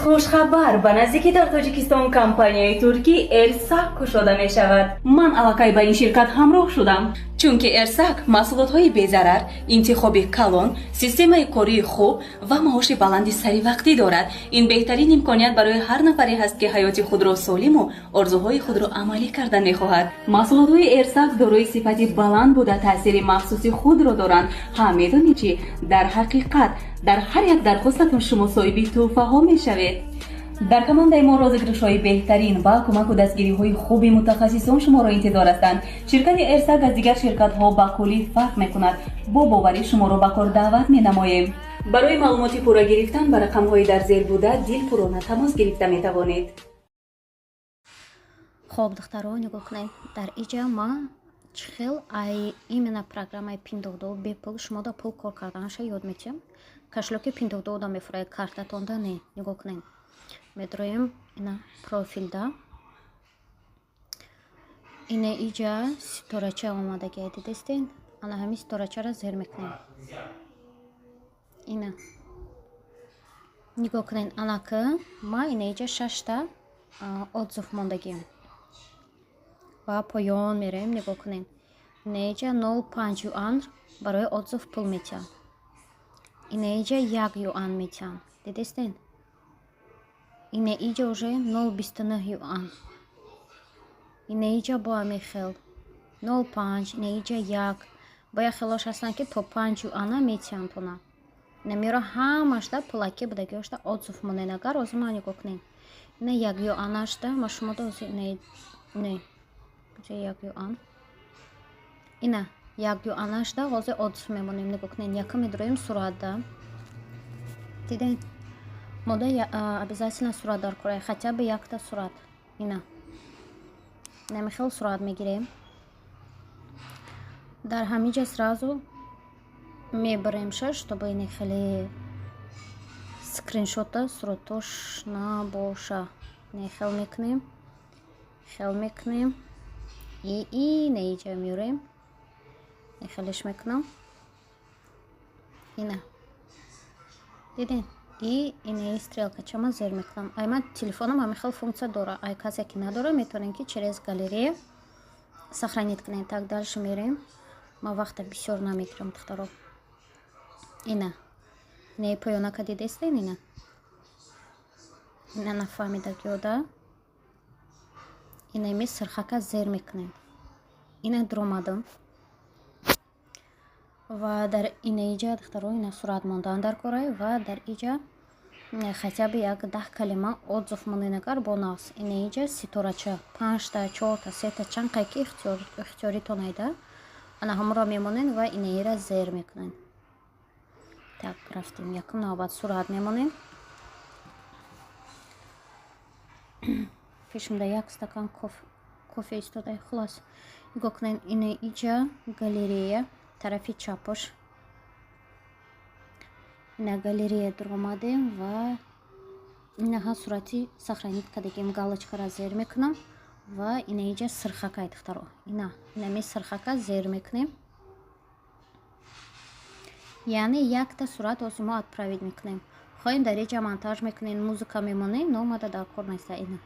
хушхабар ба наздикӣ дар тоҷикистон компанияи туркӣ эрсак кушода мешавад. Ман аллакай ба ин ширкат ҳамроҳ шудам, чунки эрсак маҳсулотҳои безарар, интихоби калон, системаи кории хуб ва маоши баланди саривақтӣ дорад. Ин беҳтарин имконият барои ҳар нафаре ҳаст, ки ҳаёти худро солиму орзуҳои худро амалӣ кардан мехоҳад. Маҳсулотҳои эрсак дорои сифати баланд буда таъсири махсуси худро доранд. Ҳа медонед чӣ? Дар ҳақиқат дар ҳар як дархостатон шумо соҳиби тӯҳфаҳо мешавед. дар командаи мо розыгришҳои беҳтарин ва кӯмаку дастгириҳои хуби мутахассисон шуморо интизор ҳастанд. ширкати эрсак аз дигар ширкатҳо ба куллӣ фарқ мекунад. бо боварӣ шуморо ба кор даъват менамоем. барои маълумоти пурра гирифтан ба рақамҳои дар зер буда дилпуррона тамос гирифта метавонед. хоб духтаро нигоҳ кунед. дар иҷа ма чӣ хел именно программаи пиндовдо бепул шумода пул кор карданша ёд метиҳам. кашлоки пиндовдода мефурад картатонда не. нигоҳ кунед. медроем ина профилда ина иҷа ситорача омадагия дидестен. ана ҳамин ситорачаро зер мекунем. ина нигоҳ кунед. анака ма ина иҷа 6та отзыв мондагиам ва поён мерем. нигоҳ кунед. ина иҷа 0.5 юан барои отзыв пул метиҳам. ина иҷа 1 юан метиҳам. дидестен. ина иҷа уже 0.29 юан. ина иҷа бо амихел 0.5. ина иҷа 1. боя хелош ҳастанд ки то 5 юана метиҳам тона. ина меро ҳамашда пулаки будагиошда отзыв монен. агар озу ма нигоҳ кунед. ина 1 юанашда ма шумода ози не 1 юан. ина 1 юанашда ҳозир отзыв мемонем. нигоҳ кунед. якум медроем суратда. диден мода обязательно сурат дар кора, хотя бы якта сурат. ина намихел сурат мегирем. дар ҳамиҷа сразу мебаремша, чтобы ин хеле скриншота сурatoш набоша. не хел мекунем и ина иҷа меорем. не хелеш мекунам. ина диден и ина стрелкачама зер мекунам. ай ман телефонам ҳамихел функция дора. ай касе ки надора метавонем ки через галерея сохранит кунем. так дальше мерем. ма вақта бисёр намегирам духтаро. ина ина поёнака дидестен. ина нафаҳмидагиёда. ина ми сирхака зер мекунем. ина дромадам ва дар ина иҷа духтаро ина сурат мондан дар корай ва дар иҷа хотя бы як 10 калима отзыв монен агар бо нағз. ина иҷа ситорача 5та 4та 3та чанд қайки ихтиёритон айда. ана ҳамуро мемонен ва ина ира зер мекунен. так рафтем. якум навбат сурат мемонем. пешимда як стакан кофе истода. хулос нигоҳ кунед. ина иҷа галерея тарафи чапош. ина галерея дромадем ва инаҳа сурати сохранит кардагим галочкара зер мекунам ва ина иҷа сирхакай духтаро. ина ми сирхака зер мекунем. яъне якта сурат озимо отправит мекунем. хоҳем дар иҷа монтаж мекунем, музыка мемонем, номада дар кор неста. ина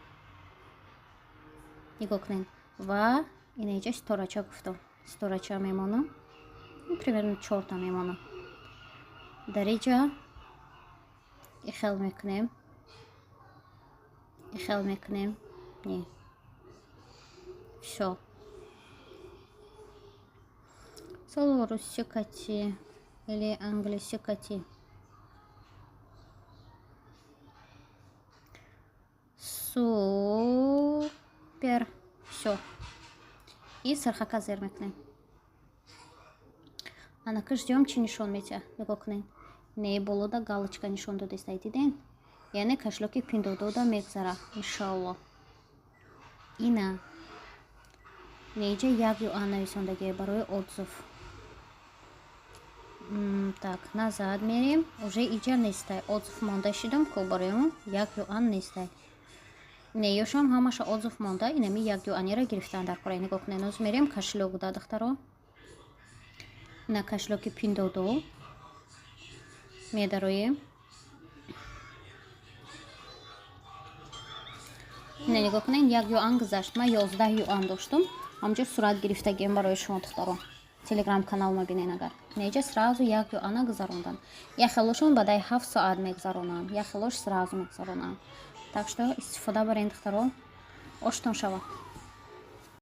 нигоҳ кунем. ва ина иҷа ситорача гуфтам. ситорача мемонам. примерно 4та мемонам. дар иҷа ихел мекунем. не всё соло русикати или англисикати. супер. всё и сирхака зер мекунем. анака ждём чӣ нишон метиҳад. нигоҳ кунед. не болода галочка нишон додестай. диден. яъне кашлоки пиндовдода мегзара иншалло. ина неҷа 1 юан нависондагие барои отзыв. так назад мерем. уже иҷа нестай. отзыв монда шидам ко барои 1 юан нестай. не ёшам ҳамаша отзыв монда. инами 1 юанира гирифтан дар кора. нигоҳ кунед. ноз мерем кашлок буда духтаро. ина кашлоки пиндовдо медароем. اینه نگاه کنین 1 юан гузашт. من 11 юан доштум. ҳамҷур сурат гирифтагием барои шумо духтарон. Телеграм каналма бинен агар. Неҷа сразу 1 юана гузаронданд. Яхелошон баъдаи 7 соат мегузаронанд. Яхелош сразу мегузаронанд. Так что истифода барен духтарон. Оштон шавад.